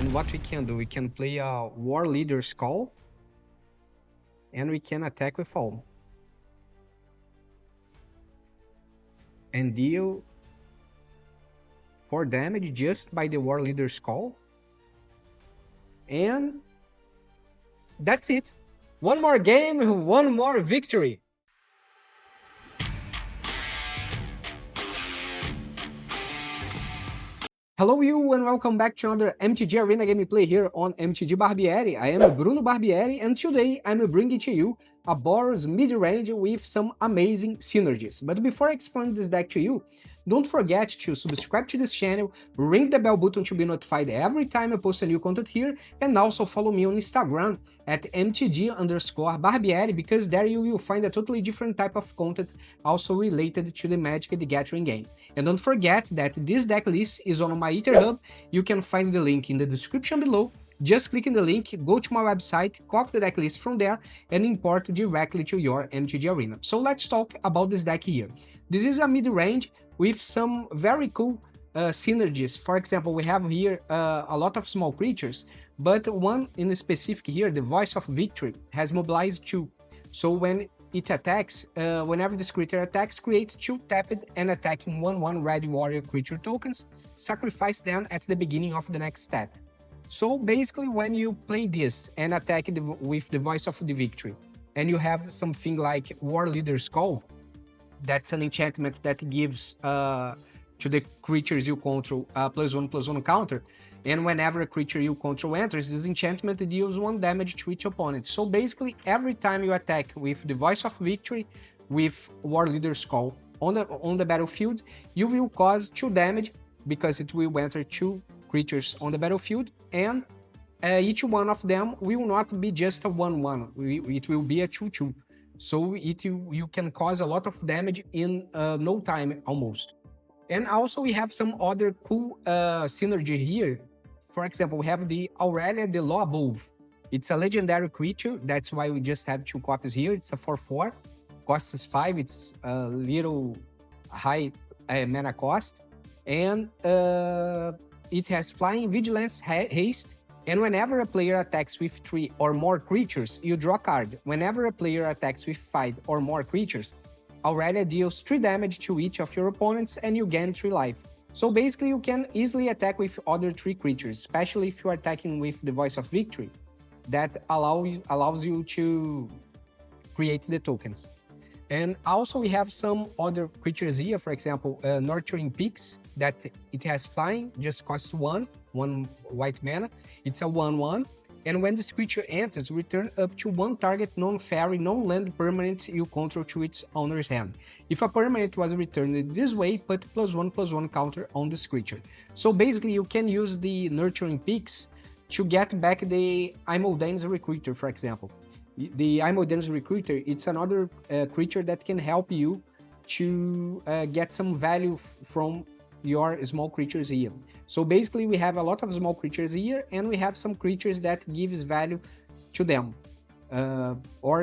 And what we can do, we can play a Warleader'S call, and we can attack with all. And deal 4 damage just by the Warleader'S call. And that's it. One more game, one more victory. Hello you and welcome back to another MTG Arena gameplay here on MTG Barbieri. I am Bruno Barbieri and today I'm bringing to you a Boros Midrange with some amazing synergies. But before I explain this deck to you, don't forget to subscribe to this channel, ring the bell button to be notified every time I post a new content here, and also follow me on Instagram at MTG_Barbieri, because there you will find a totally different type of content also related to the Magic the Gathering game. And don't forget that this deck list is on my GitHub. You can find the link in the description below. Just click in the link, go to my website, copy the deck list from there, and import directly to your MTG Arena. So let's talk about this deck here. This is a mid-range with some very cool synergies. For example, we have here a lot of small creatures, but one in specific here, the Voice of Victory, has mobilized 2. So when it attacks, whenever this creature attacks, create 2 tapped and attacking 1/1 red warrior creature tokens, sacrifice them at the beginning of the next step. So basically, when you play this and attack with the Voice of the Victory, and you have something like Warleader'S Call, that's an enchantment that gives to the creatures you control a +1/+1 counter, and whenever a creature you control enters, this enchantment deals 1 damage to each opponent. So basically, every time you attack with the Voice of Victory, with Warleader'S Call on the battlefield, you will cause 2 damage, because it will enter 2 creatures on the battlefield, and each one of them will not be just a 1/1, it will be a 2/2. So you can cause a lot of damage in no time almost. And also we have some other cool synergy here. For example, we have the Aurelia, the Law Above. It's a legendary creature, that's why we just have 2 copies here. It's a 4/4, costs 5, it's a little high mana cost. And it has Flying, Vigilance, Haste, and whenever a player attacks with 3 or more creatures, you draw a card. Whenever a player attacks with 5 or more creatures, Aurelia deals 3 damage to each of your opponents and you gain 3 life. So basically you can easily attack with other 3 creatures, especially if you're attacking with the Voice of Victory. That allows you to create the tokens. And also we have some other creatures here, for example, Nurturing Peaks, that it has Flying, just costs 1 white mana. It's a 1/1, and when this creature enters, return up to 1 target non-fairy, non-land permanent you control to its owner's hand. If a permanent was returned this way, put +1/+1 counter on this creature. So basically you can use the Nurturing Peaks to get back the Imodane's Recruiter, for example. The Imodane's Recruiter, it's another creature that can help you to get some value from your small creatures here. So basically we have a lot of small creatures here, and we have some creatures that gives value to them, or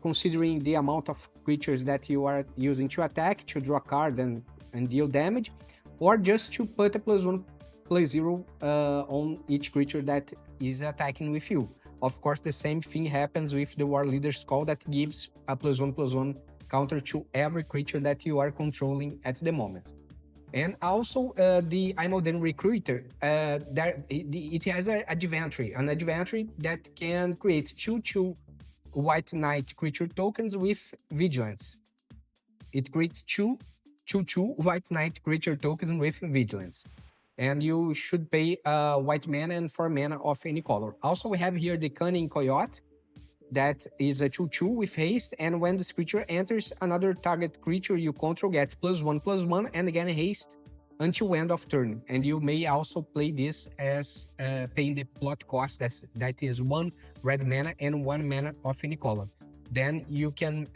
considering the amount of creatures that you are using to attack, to draw a card and deal damage, or just to put a +1/+0 on each creature that is attacking with you. Of course, the same thing happens with the Warleader'S Call, that gives a +1/+1 counter to every creature that you are controlling at the moment. And also the Imodane Recruiter, it has an advantage that can create 2/2 White Knight creature tokens with Vigilance. It creates 2/2 White Knight creature tokens with Vigilance. And you should pay white mana and 4 mana of any color. Also, we have here the Cunning Coyote, that is a 2/2 with haste, and when this creature enters, another target creature you control gets +1/+1 and again haste until end of turn. And you may also play this as paying the plot cost, that is 1 red mana and 1 mana of any color. Then you can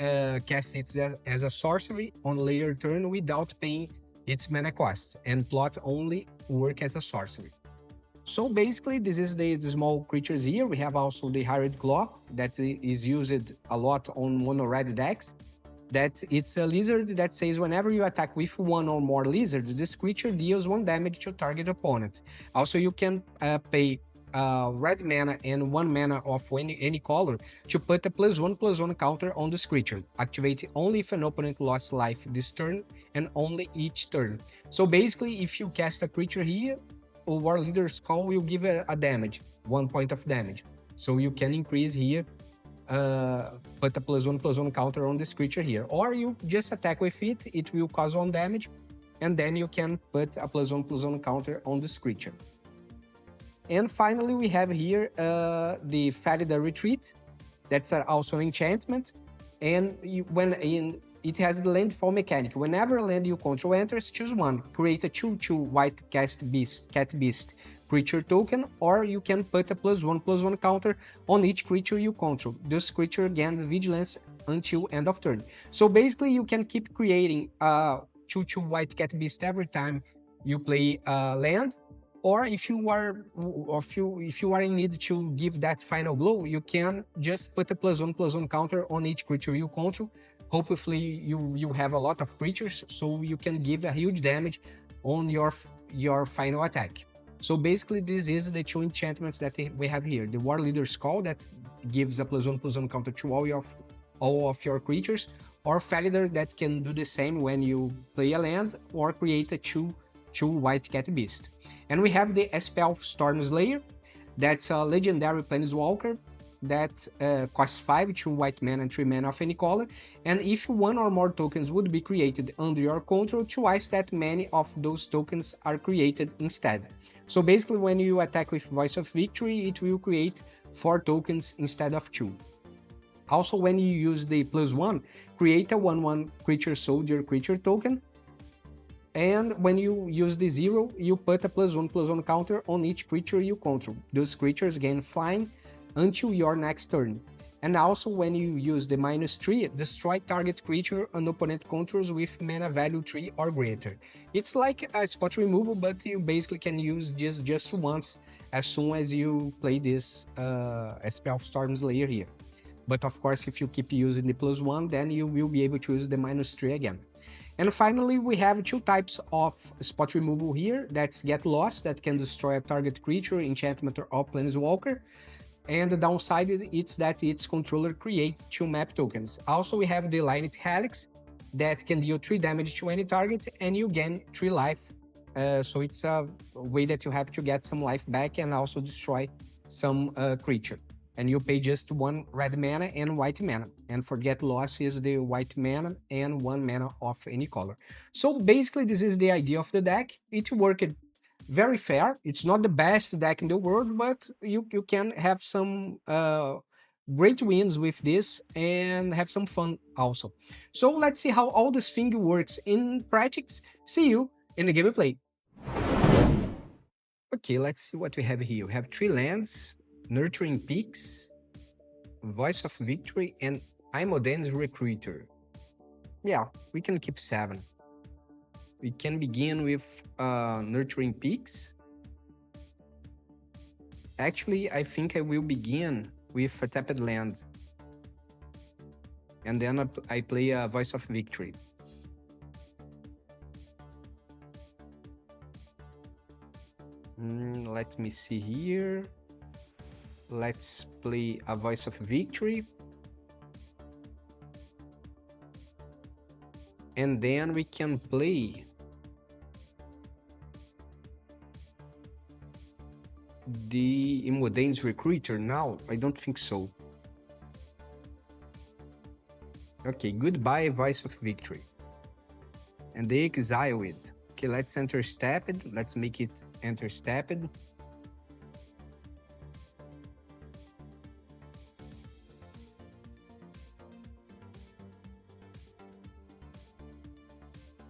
cast it as a sorcery on later turn without paying its mana cost, and plot only work as a sorcery. So basically, this is the small creatures here. We have also the Hired Claw, that is used a lot on mono red decks. that it's a lizard that says whenever you attack with one or more lizards, this creature deals 1 damage to target opponent. Also, you can pay red mana and 1 mana of any color to put a +1/+1 counter on this creature. Activate only if an opponent lost life this turn and only each turn. So basically, if you cast a creature here, a Warleader'S Call will give a damage, 1 point of damage. So you can increase here, put a +1/+1 counter on this creature here. Or you just attack with it, it will cause 1 damage, and then you can put a +1/+1 counter on this creature. And finally, we have here the Felidar Retreat. That's also an enchantment. And it has the landfall mechanic. Whenever a land you control enters, choose one. Create a 2/2 white cat beast creature token, or you can put a +1/+1 counter on each creature you control. This creature gains vigilance until end of turn. So basically, you can keep creating a 2/2 white cat beast every time you play land. Or if you are in need to give that final blow, you can just put a +1/+1 counter on each creature you control. Hopefully, you have a lot of creatures, so you can give a huge damage on your final attack. So basically, this is the 2 enchantments that we have here: the Warleader'S Call that gives a +1/+1 counter to all of your creatures, or Felidar that can do the same when you play a land or create a 2/2 white cat beast. And we have the Elspeth Stormslayer. That's a legendary planeswalker that costs 5, 2 white mana and 3 mana of any color. And if 1 or more tokens would be created under your control, twice that many of those tokens are created instead. So basically, when you attack with Voice of Victory, it will create 4 tokens instead of 2. Also, when you use the +1, create a 1/1 creature soldier creature token. And when you use the 0, you put a +1/+1 counter on each creature you control. Those creatures gain flying until your next turn. And also, when you use the -3, destroy target creature an opponent controls with mana value 3 or greater. It's like a spot removal, but you basically can use this just once as soon as you play this Elspeth Stormslayer here. But of course, if you keep using the +1, then you will be able to use the -3 again. And finally, we have 2 types of spot removal here. That's Get Lost, that can destroy a target creature, enchantment, or planeswalker. And the downside is that its controller creates 2 map tokens. Also, we have the Helix, that can deal 3 damage to any target, and you gain 3 life. So it's a way that you have to get some life back and also destroy some creature. And you pay just 1 red mana and white mana. And for Get Lost is the white mana and 1 mana of any color. So basically, this is the idea of the deck. It worked very fair. It's not the best deck in the world, but you can have some great wins with this and have some fun also. So let's see how all this thing works in practice. See you in the gameplay. Okay, let's see what we have here. We have 3 lands, Nurturing Peaks, Voice of Victory, and Imodane's Recruiter. Yeah, we can keep 7. We can begin with Nurturing Peaks. Actually, I think I will begin with a tapped land. And then I play a Voice of Victory. Let me see here. Let's play a Voice of Victory. And then we can play the Imodane's Recruiter now. I don't think so. Okay, goodbye Voice of Victory. And they exile it. Okay, let's enter stepped. Let's make it enter stepped.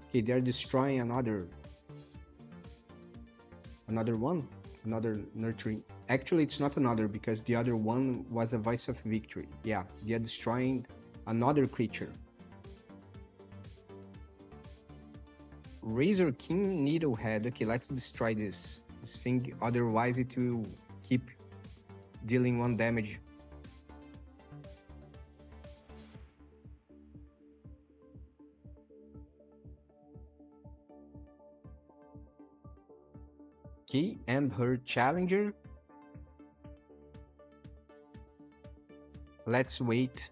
Okay, they're destroying another one, another nurturing. Actually, it's not another because the other one was a Voice of Victory. Yeah, they are destroying another creature. Razor King Needlehead. Okay, let's destroy this thing. Otherwise, it will keep dealing 1 damage. Okay, and her challenger. Let's wait.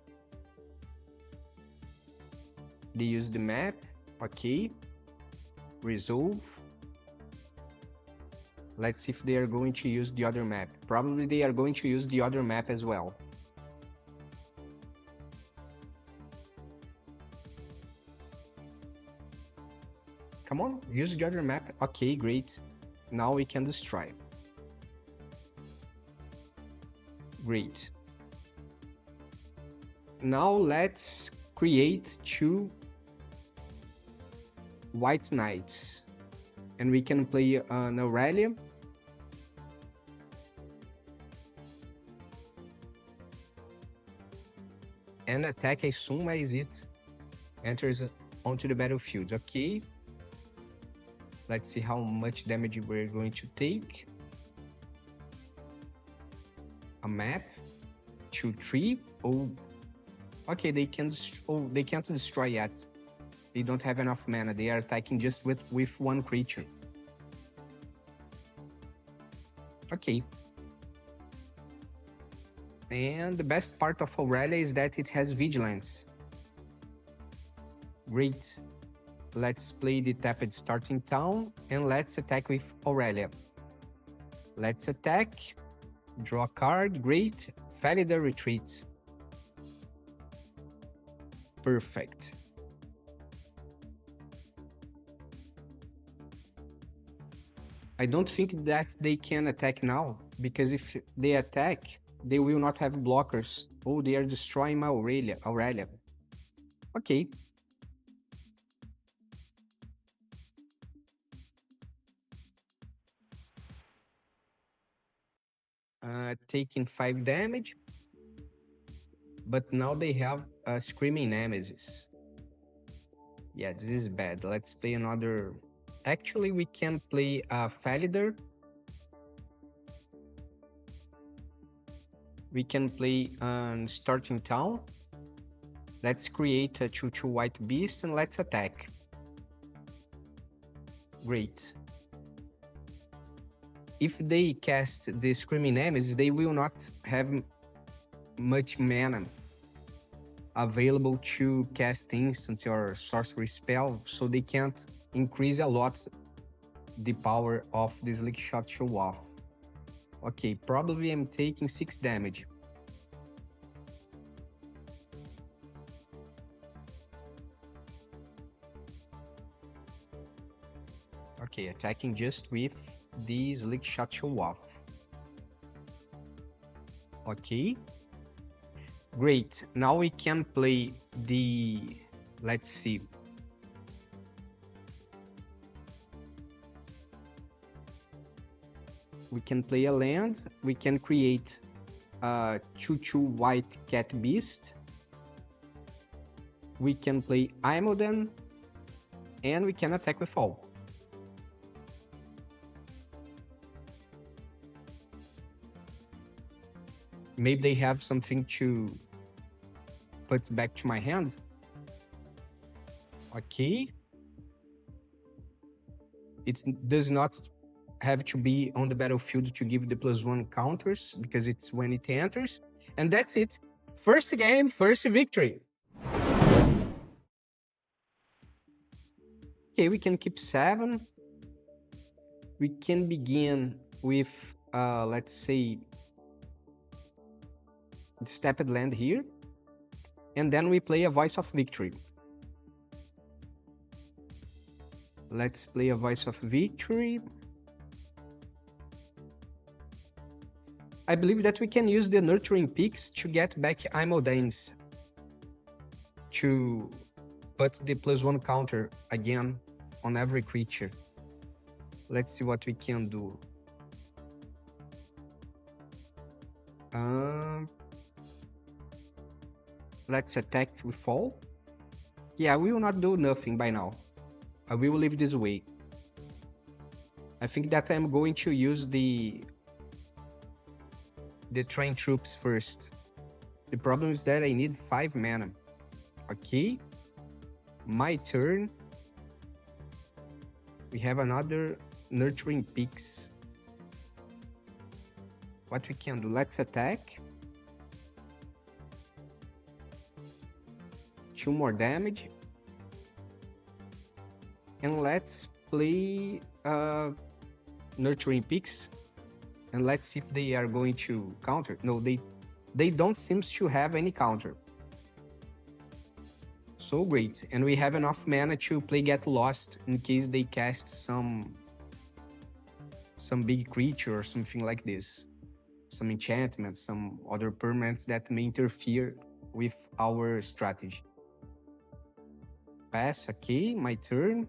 They use the map. Okay. Resolve. Let's see if they are going to use the other map. Probably they are going to use the other map as well. Come on, use the other map. Okay, great. Now we can destroy. Great. Now let's create 2 White Knights. And we can play an Aurelia. And attack as soon as it enters onto the battlefield. Okay. Let's see how much damage we're going to take. A map. 2, 3. Oh. Okay, they can't destroy yet. They don't have enough mana. They are attacking just with 1 creature. Okay. And the best part of Aurelia is that it has Vigilance. Great. Let's play the tapped starting town and let's attack with Aurelia. Let's attack. Draw a card. Great. Felidar Retreat. Perfect. I don't think that they can attack now, because if they attack, they will not have blockers. Oh, they are destroying my Aurelia. Okay. Taking 5 damage. But now they have a Screaming Nemesis. Yeah, this is bad. Let's play another... Actually, we can play Felidar. We can play Starting Town. Let's create a 2/2 white beast and let's attack. Great. If they cast the Screaming Nemesis, they will not have much mana available to cast instant or sorcery spell, so they can't increase a lot the power of the Slick Shot show off. Okay, probably I'm taking 6 damage. Okay, attacking just with the Slick Shot show off. Okay. Great. Now we can play the... Let's see. We can play a land. We can create a 2/2 white cat beast. We can play Imodane. And we can attack with all. Maybe they have something to put back to my hand. Okay. It does not have to be on the battlefield to give the +1 counters, because it's when it enters. And that's it. First game, first victory. Okay, we can keep 7. We can begin with, let's say, the stepped land here. And then we play a Voice of Victory. Let's play a Voice of Victory. I believe that we can use the Nurturing Peaks to get back Imodanes, to put the +1 counter again on every creature. Let's see what we can do. Let's attack with all. Yeah, we will not do nothing by now. I will leave this way. I think that I'm going to use the train troops first. The problem is that I need 5 mana. Okay. My turn. We have another Nurturing Peaks. what we can do? Let's attack. 2 more damage. And let's play Nurturing Peaks. And let's see if they are going to counter. No, they don't seem to have any counter. So great. And we have enough mana to play Get Lost in case they cast some big creature or something like this. Some enchantments, some other permanents that may interfere with our strategy. Pass, okay, my turn.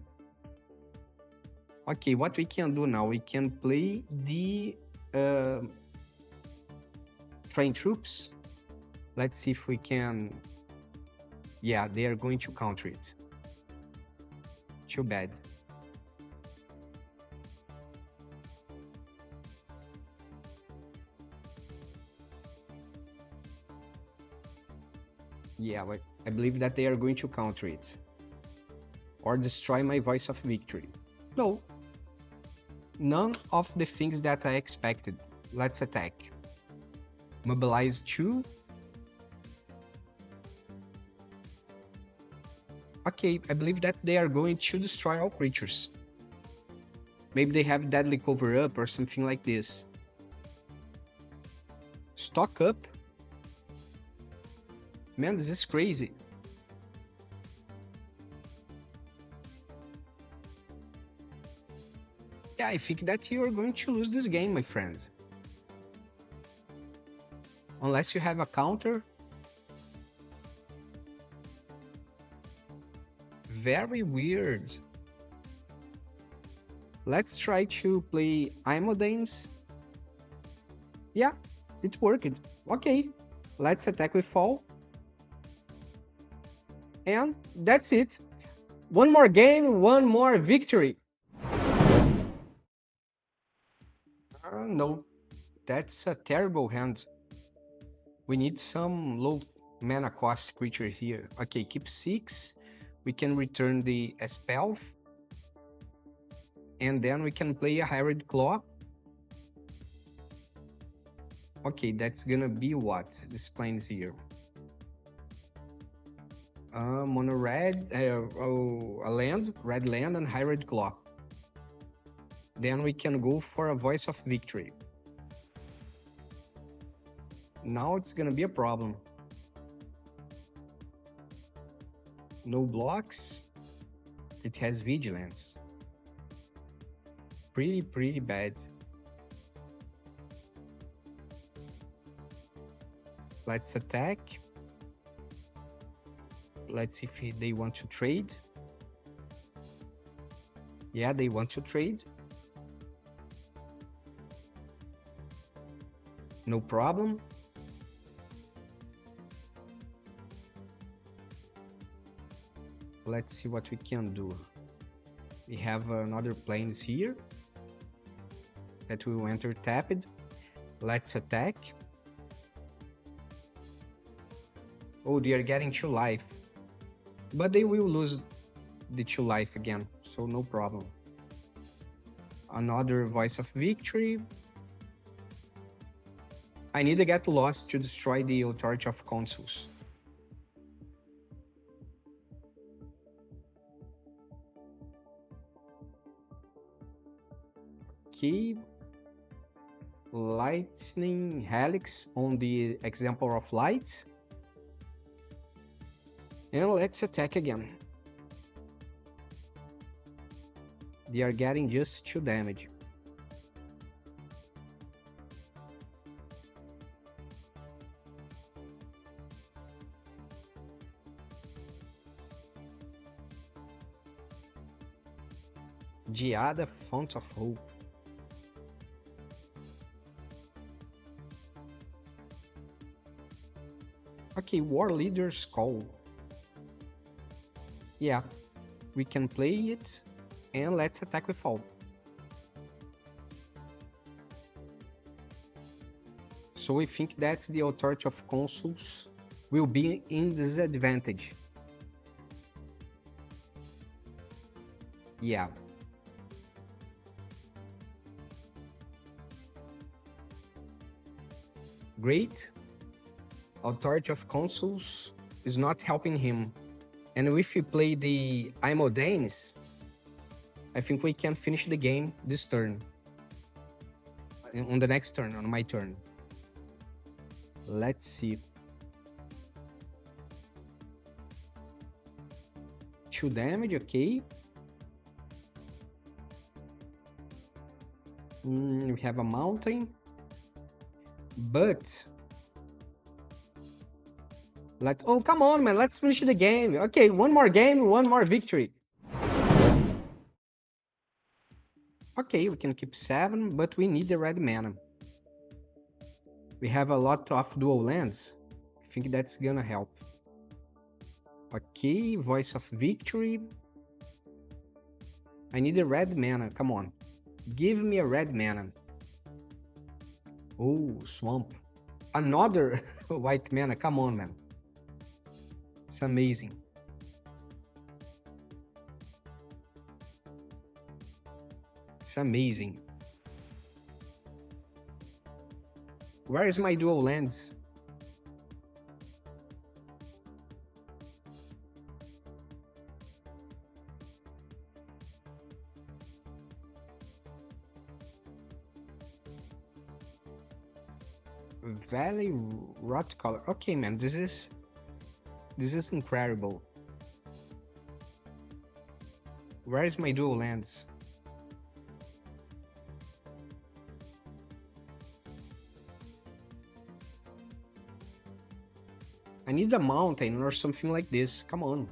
Okay, what we can do now? We can play the train troops. Let's see if we can... Yeah, they are going to counter it. Too bad. Yeah, I believe that they are going to counter it. Or destroy my Voice of Victory. No. None of the things that I expected. Let's attack. Mobilize 2. Okay, I believe that they are going to destroy all creatures. Maybe they have Deadly Cover-Up or something like this. Stock up. Man, this is crazy. Yeah, I think that you are going to lose this game, my friend. Unless you have a counter. Very weird. Let's try to play Imodanes. Yeah, it worked. Okay, let's attack with Fall. And that's it. One more game, one more victory. No, that's a terrible hand. We need some low mana cost creature here. Okay, keep 6. We can return the Elspeth. And then we can play a Hybrid Claw. Okay, that's gonna be what? This plane's here. Mono red, a land, red land, and Hybrid Claw. Then we can go for a Voice of Victory. Now it's gonna be a problem. No blocks. It has Vigilance. Pretty bad. Let's attack. Let's see if they want to trade. Yeah, they want to trade. No problem. Let's see what we can do. We have another planes here that will enter tapped. Let's attack. Oh, they are getting 2 life. But they will lose the 2 life again, so no problem. Another Voice of Victory. I need to get Lost to destroy the Authority of Consuls. Okay. Lightning Helix on the example of lights. And let's attack again. They are getting just 2 damage. Geada, Font of Hope. Okay, Warleader'S call. Yeah, we can play it, and let's attack with all. So we think that the Authority of Consuls will be in disadvantage. Yeah. Great. Authority of Consuls is not helping him. And if we play the Imodanes, I think we can finish the game this turn. On the next turn, on my turn. Let's see. 2 damage, okay. We have a mountain. But oh, come on, man, let's finish the game. Okay, one more game, one more victory. Okay, we can keep 7, but we need the red mana. We have a lot of dual lands. I think that's gonna help. Okay, Voice of Victory. I need a red mana, come on. Give me a red mana. Oh, Swamp. Another white mana, come on, man. It's amazing. It's amazing. Where is my dual lands? Valley Rot Color. Okay, man, this is incredible. Where is my dual lands? I need a mountain or something like this. Come on.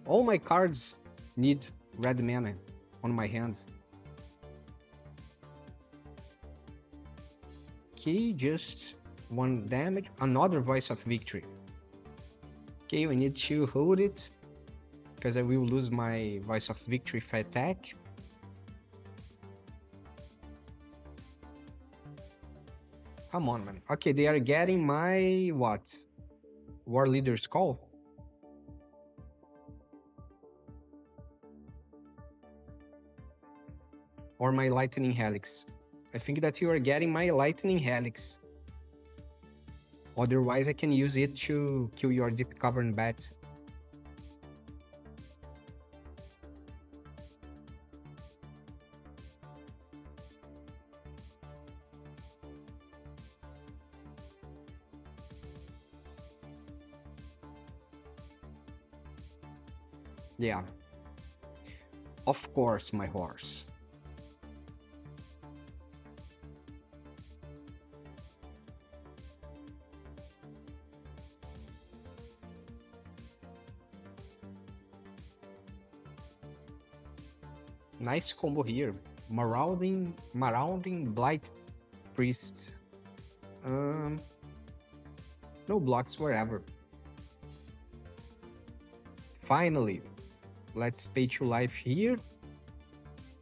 All my cards need red mana on my hands. Okay, just 1 damage. Another Voice of Victory. Okay, we need to hold it, because I will lose my Voice of Victory if I attack. Come on, man. Okay, they are getting my what? Warleader'S Call? Or my Lightning Helix. I think that you are getting my Lightning Helix. Otherwise, I can use it to kill your Deep Cavern Bats. Yeah. Of course, my horse. Nice combo here. Marauding Blight Priest. No blocks wherever. Finally, let's pay 2 life here.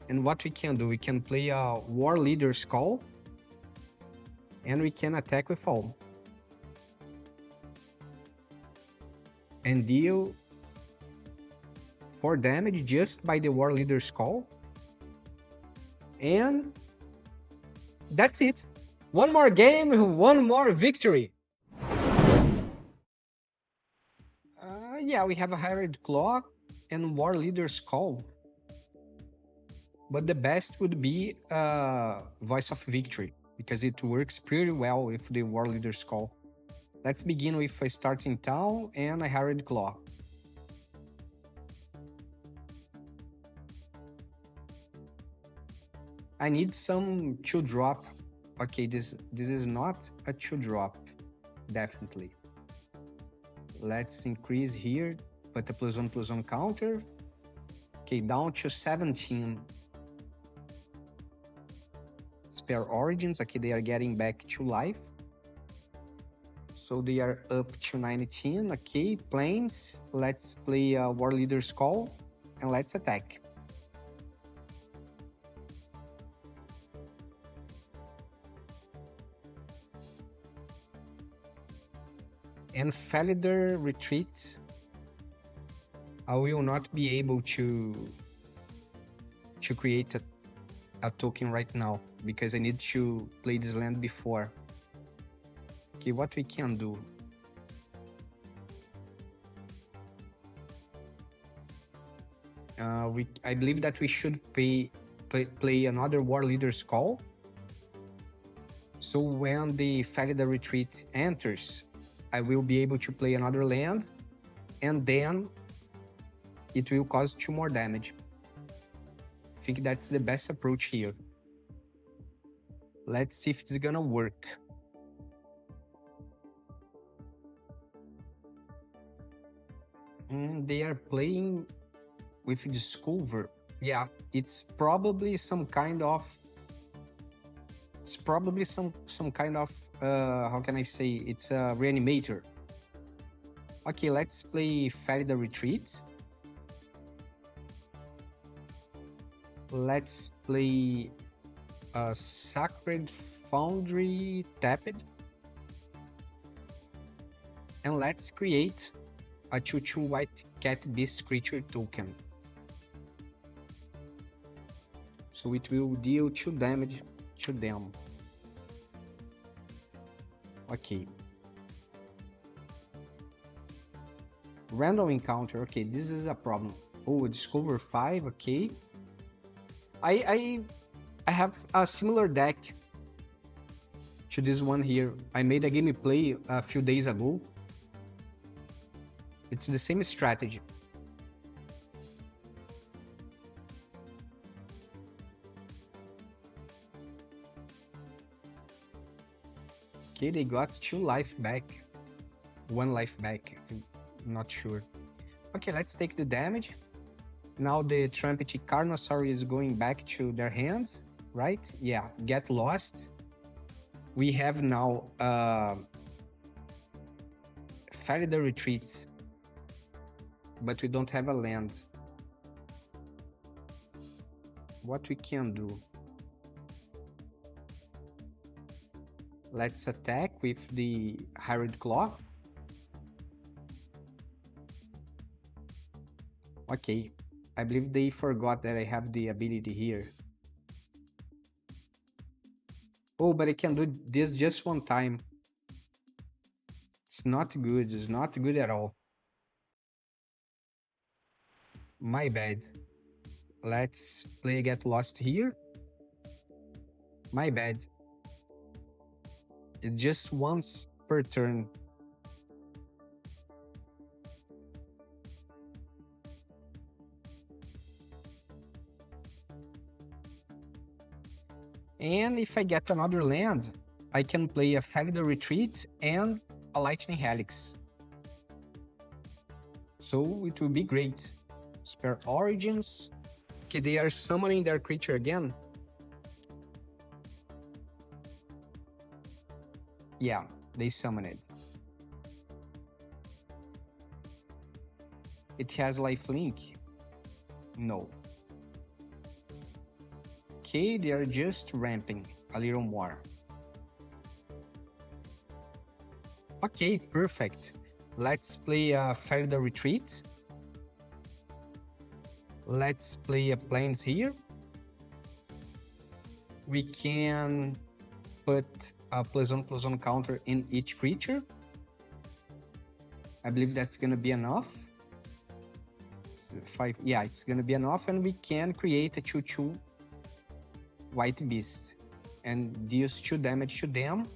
And what we can do, we can play a Warleader'S Call. And we can attack with all. And deal 4 damage just by the Warleader'S Call. And that's it. One more game, one more victory. Yeah, we have a Hired Claw and Warleader'S Call. But the best would be Voice of Victory, because it works pretty well with the Warleader'S Call. Let's begin with a Starting Town and a Hired Claw. I need some 2-drop. Okay, this is not a 2-drop, definitely. Let's increase here, put a +1/+1 counter. Okay, down to 17. Spare Origins, okay, they are getting back to life. So they are up to 19, okay, Plains. Let's play a Warleader'S Call, and let's attack. And Felidar Retreat, I will not be able to create a token right now, because I need to play this land before. Okay, what we can do? I believe that we should play another Warleader'S call. So when the Felidar Retreat enters, I will be able to play another land, and then it will cause 2 more damage. I think that's the best approach here. Let's see if it's gonna work. And they are playing with Discover. Yeah, it's probably some kind of how can I say, it's a reanimator. Okay, let's play Felidar Retreat. Let's play a Sacred Foundry tapped. And let's create a 2/2 white cat beast creature token. So it will deal 2 damage to them. Okay. Random encounter. Okay, this is a problem. Oh, discover 5. Okay. I have a similar deck to this one here. I made a gameplay a few days ago. It's the same strategy. Okay, they got 2 life back. 1 life back. I'm not sure. Okay, let's take the damage. Now the Trumpety Carnosaur is going back to their hands, right? Yeah, get lost. We have now Felidar Retreat, but we don't have a land. What we can do? Let's attack with the Harried Claw. Okay, I believe they forgot that I have the ability here. Oh, but I can do this just one time. It's not good. It's not good at all. My bad. Let's play Get Lost here. My bad. It's just once per turn. And if I get another land, I can play a Felidar Retreat and a Lightning Helix. So it will be great. Spare Origins. Okay, they are summoning their creature again. Yeah, they summon it. It has lifelink? No. Okay, they are just ramping a little more. Okay, perfect. Let's play a Felidar Retreat. Let's play a Plains here. We can put a +1/+1 counter in each creature. I believe that's gonna be enough. It's 5, yeah, it's gonna be enough, and we can create a 2/2 white beast and deals 2 damage to them.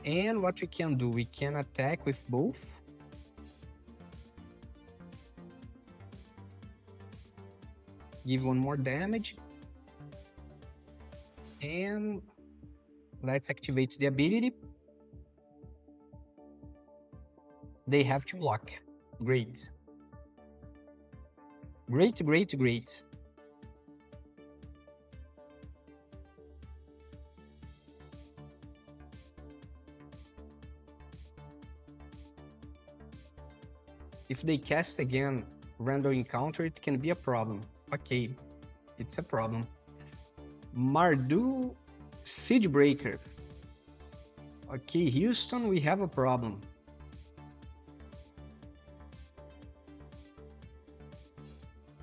And what we can do, we can attack with both. Give 1 more damage. And let's activate the ability. They have to block. Great. Great, great, great. If they cast again random encounter, it can be a problem. Okay, it's a problem. Mardu Siegebreaker. Okay, Houston, we have a problem.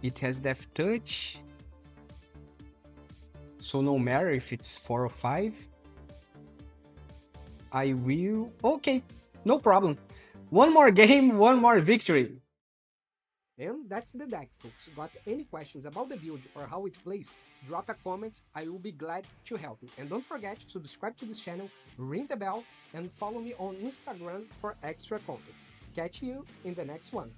It has Death Touch. So no matter if it's 4 or 5. I will... Okay, no problem. One more game, one more victory. And that's the deck, folks. Got any questions about the build or how it plays? Drop a comment, I will be glad to help you. And don't forget to subscribe to this channel, ring the bell, and follow me on Instagram for extra content. Catch you in the next one.